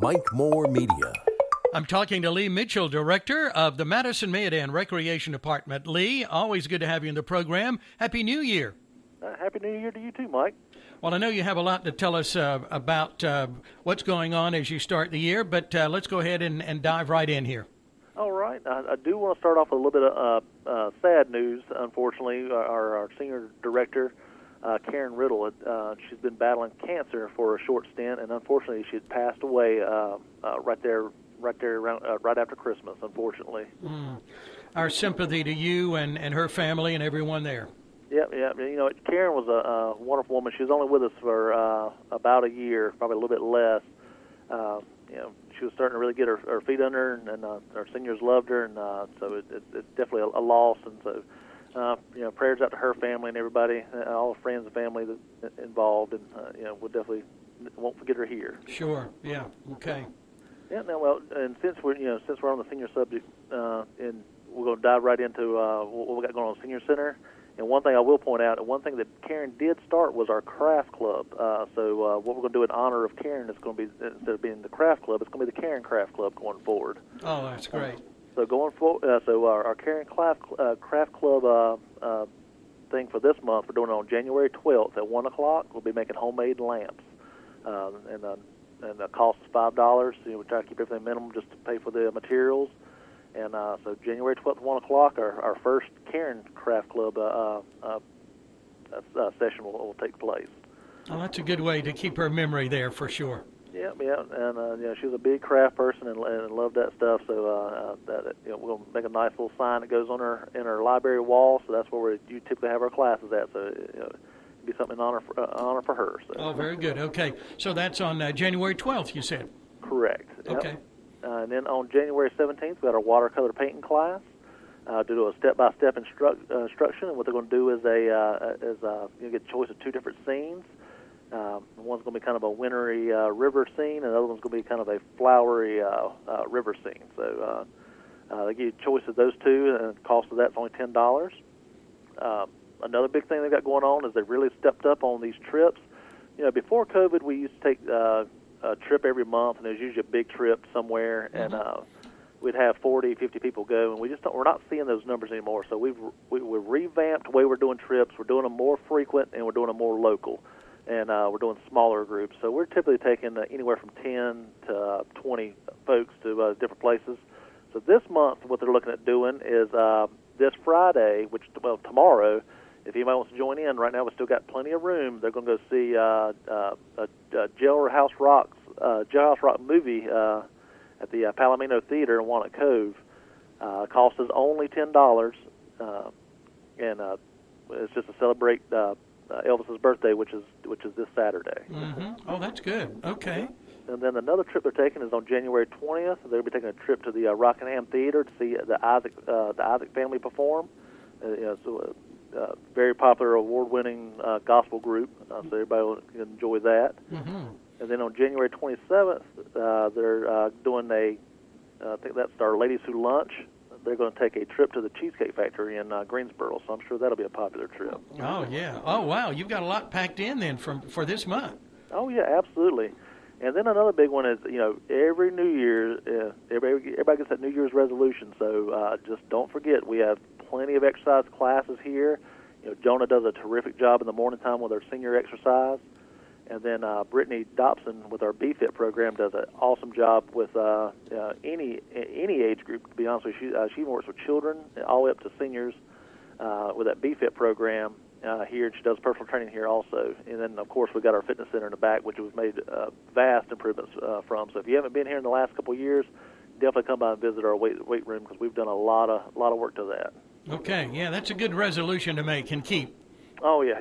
Mike Moore Media. I'm talking to Lee Mitchell, Director of the Madison-Mayodan Recreation Department. Lee, always good to have you in the program. Happy New Year. Happy New Year to you too, Mike. Well, I know you have a lot to tell us about what's going on as you start the year, but let's go ahead and dive right in here. All right. I do want to start off with a little bit of sad news, unfortunately. Our senior director, Karen Riddle, she's been battling cancer for a short stint, and unfortunately she had passed away right after Christmas, unfortunately. Our sympathy to you and her family and everyone there. Yep. You know, Karen was a wonderful woman. She was only with us for about a year, probably a little bit less. You know, she was starting to really get her feet under her, and our seniors loved her, and so it's definitely a loss. And so, you know, prayers out to her family and everybody, all the friends and family that involved, and you know, we'll definitely won't forget her here. Sure. Yeah. Okay. Yeah. Now, well, and since we're on the senior subject, and we're going to dive right into what we got going on at the Senior Center. And one thing I will point out, and one thing that Karen did start was our craft club. So what we're going to do in honor of Karen is going to be, instead of being the craft club, it's going to be the Karen Craft Club going forward. Oh, that's great. So going forward, so our Karen Craft Club thing for this month, we're doing it on January 12th at 1 o'clock. We'll be making homemade lamps, and the cost is $5. You know, we try to keep everything minimum just to pay for the materials. And so January 12th at 1 o'clock, our first Karen Craft Club session will take place. Oh, that's a good way to keep her memory there for sure. Yeah, and you know, she was a big craft person and loved that stuff. So you know, we're gonna make a nice little sign that goes on in her library wall. So that's where you typically have our classes at. So you know, it'd be something in honor for her. So. Oh, very good. Okay, so that's on January 12th, you said. Correct. Yep. Okay. And then on January 17th, we got our watercolor painting class. To do a step-by-step instruction, and what they're going to do is you get a choice of two different scenes. One's going to be kind of a wintry river scene, and the other one's going to be kind of a flowery river scene. So they give you a choice of those two, and the cost of that's only $10. Another big thing they've got going on is they've really stepped up on these trips. You know, before COVID, we used to take a trip every month, and it was usually a big trip somewhere, and we'd have 40, 50 people go, and we're not seeing those numbers anymore. So we've revamped the way we're doing trips. We're doing them more frequent, and we're doing them more local, and we're doing smaller groups. So we're typically taking anywhere from 10 to 20 folks to different places. So this month, what they're looking at doing is this Friday, tomorrow. If anybody wants to join in, right now we've still got plenty of room. They're going to go see a Jailhouse Rock movie at the Palomino Theater in Walnut Cove. Cost is only $10, and it's just to celebrate Elvis's birthday, which is this Saturday. Oh, that's good. Okay. And then another trip they're taking is on January 20th. They'll be taking a trip to the Rockingham Theater to see the Isaac family perform. Very popular, award-winning gospel group, so everybody will enjoy that. And then on January 27th, they're doing I think that's our Ladies Who Lunch. They're going to take a trip to the Cheesecake Factory in Greensboro, so I'm sure that'll be a popular trip. Oh, yeah. Oh, wow. You've got a lot packed in then for this month. Oh, yeah, absolutely. And then another big one is, you know, every New Year, everybody gets that New Year's resolution, so just don't forget, we have plenty of exercise classes here. You know, Jonah does a terrific job in the morning time with our senior exercise. And then Brittany Dobson with our BFIT program does an awesome job with any age group, to be honest with you. She works with children all the way up to seniors with that BFIT program here, and she does personal training here also. And then, of course, we've got our fitness center in the back, which we've made vast improvements from. So if you haven't been here in the last couple of years, definitely come by and visit our weight room, because we've done a lot of work to that. Okay, yeah, that's a good resolution to make and keep. Oh yeah.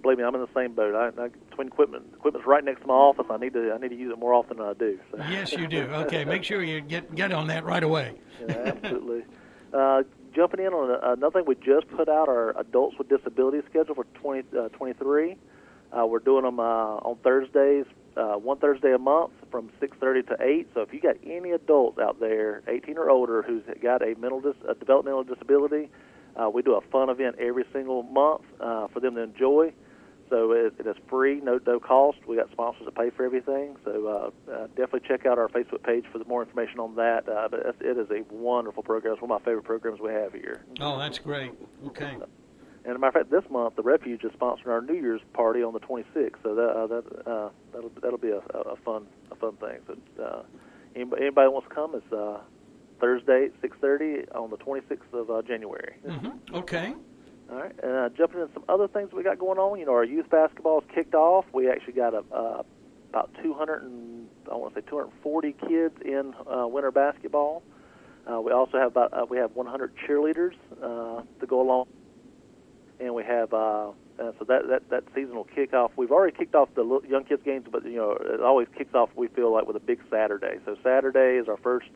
Believe me, I'm in the same boat. Between equipment's right next to my office. I need to use it more often than I do. So. Yes, you do. Okay, make sure you get on that right away. Yeah, absolutely. Jumping in on another thing, we just put out our Adults with Disabilities schedule for 2023. We're doing them on Thursdays, one Thursday a month from 6:30 to 8. So if you got any adults out there, 18 or older, who's got a developmental disability, we do a fun event every single month for them to enjoy. So it is free, no cost. We got sponsors that pay for everything. So definitely check out our Facebook page for more information on that. But it is a wonderful program. It's one of my favorite programs we have here. Oh, that's great. Okay. And as a matter of fact, this month the Refuge is sponsoring our New Year's party on the 26th. So that'll be a fun thing. So anybody wants to come, it's Thursday at 6:30 on the 26th of January. Mm-hmm. Okay. All right, and jumping into some other things we got going on. Our youth basketball is kicked off. We actually got about 240 kids in winter basketball. We also have we have 100 cheerleaders to go along, and we have so that season will kick off. We've already kicked off the young kids games, but it always kicks off, we feel like, with a big Saturday. So Saturday is our first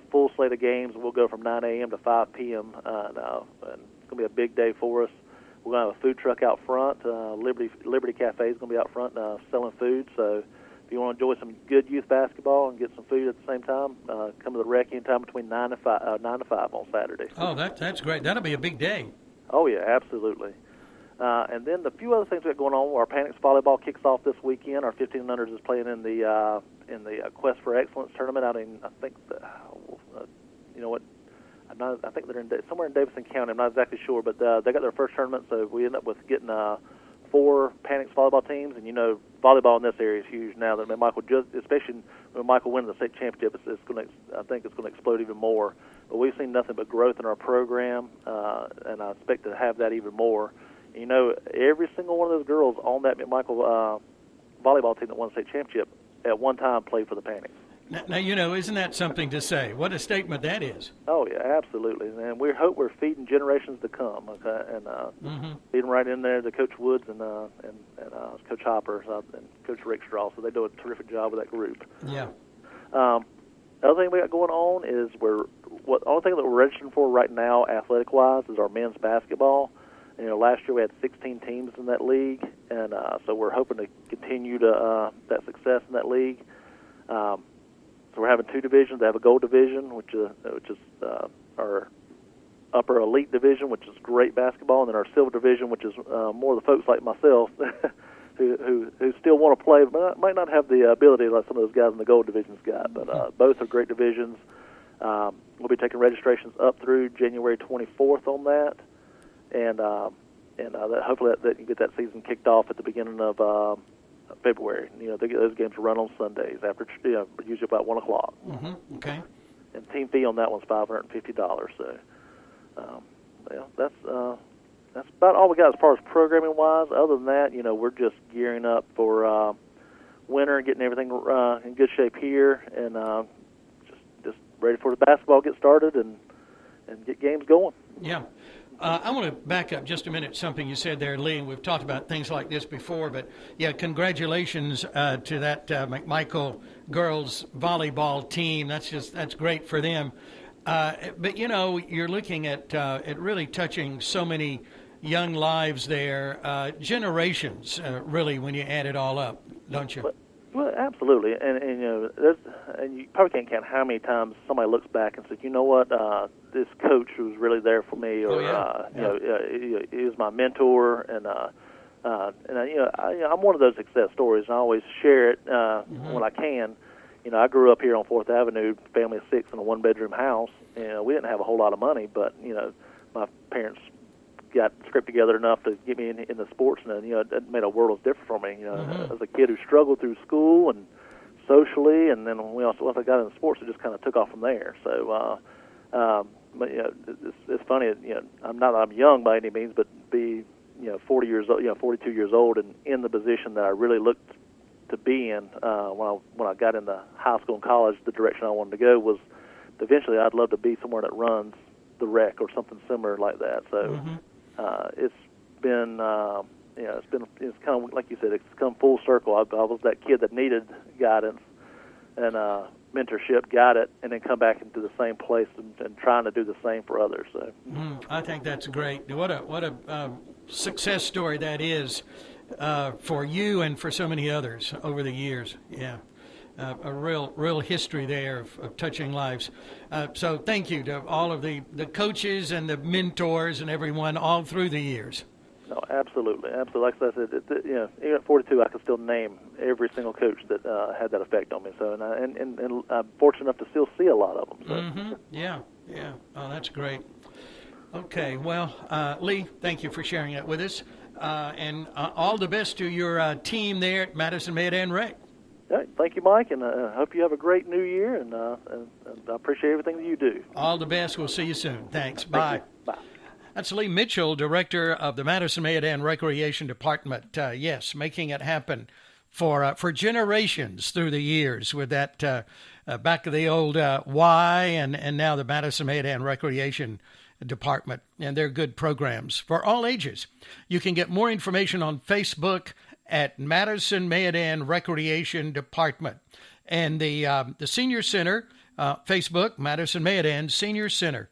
full slate of games. We'll go from 9 a.m. to 5 p.m. And it's going to be a big day for us. We're going to have a food truck out front. Liberty Cafe is going to be out front selling food. So if you want to enjoy some good youth basketball and get some food at the same time, come to the rec anytime between 9 to 5 on Saturday. Oh, that's great. That'll be a big day. Oh, yeah, absolutely. And then the few other things we got going on. Our Panics volleyball kicks off this weekend. Our 1500s is playing in the Quest for Excellence tournament out in, I think, I think they're somewhere in Davidson County. I'm not exactly sure, but they got their first tournament, so we end up with getting 4 Panics volleyball teams. And volleyball in this area is huge now. That Michael, especially when Michael wins the state championship, I think it's going to explode even more. But we've seen nothing but growth in our program, and I expect to have that even more. Every single one of those girls on that McMichael volleyball team that won the state championship at one time played for the Panics. Now, isn't that something to say? What a statement that is. Oh, yeah, absolutely. And we hope we're feeding generations to come, okay? And feeding right in there to Coach Woods and Coach Hopper and Coach Rick Straw. So they do a terrific job with that group. Yeah. The other thing we got going on is the only thing that we're registering for right now, athletic-wise, is our men's basketball. Last year we had 16 teams in that league, and so we're hoping to continue that success in that league. So we're having 2 divisions. They have a gold division, which is our upper elite division, which is great basketball, and then our silver division, which is more the folks like myself who still want to play, but might not have the ability like some of those guys in the gold division's got. But both are great divisions. We'll be taking registrations up through January 24th on that. And hopefully that you get that season kicked off at the beginning of February. Those games run on Sundays after usually about 1 o'clock. Mm-hmm. Okay. And team fee on that one's $550. So that's about all we got as far as programming wise. Other than that, we're just gearing up for winter, getting everything in good shape here, and just ready for the basketball to get started and get games going. Yeah. I want to back up just a minute, something you said there, Lee. We've talked about things like this before, but, yeah, congratulations to that McMichael girls volleyball team. That's great for them. But, you're looking at really touching so many young lives there, generations, really, when you add it all up, don't you? Well, absolutely, and you probably can't count how many times somebody looks back and says, you know what, this coach was really there for me, or he was my mentor, and I'm one of those success stories, and I always share it when I can. I grew up here on 4th Avenue, family of 6 in a 1-bedroom house, and we didn't have a whole lot of money, but my parents got scraped together enough to get me in the sports, and it made a world of difference for me. As a kid who struggled through school and socially, and then once I got into sports, it just kind of took off from there. So, but it's funny. I'm young by any means, but be 40 years old, 42 years old, and in the position that I really looked to be in when I got into high school and college. The direction I wanted to go was eventually I'd love to be somewhere that runs the rec or something similar like that. So. It's been, it's kind of like you said, it's come full circle. I was that kid that needed guidance and mentorship, got it, and then come back into the same place and trying to do the same for others. So, I think that's great. What a success story that is for you and for so many others over the years. Yeah. A real history there of touching lives. So thank you to all of the coaches and the mentors and everyone all through the years. No, absolutely. Like I said, even at 42, I can still name every single coach that had that effect on me. So, and I'm fortunate enough to still see a lot of them. So. Mm-hmm. Yeah. Oh, that's great. Okay. Well, Lee, thank you for sharing that with us, and all the best to your team there at Madison-Mayodan Rec. All right, thank you, Mike, and I hope you have a great new year, and I appreciate everything that you do. All the best. We'll see you soon. Thanks. Bye. Bye. That's Lee Mitchell, director of the Madison-Mayodan Recreation Department. Yes, making it happen for generations through the years with that back of the old Y and now the Madison-Mayodan Recreation Department. And they're good programs for all ages. You can get more information on Facebook at Madison-Mayodan Recreation Department. And the Senior Center, Facebook, Madison-Mayodan Senior Center.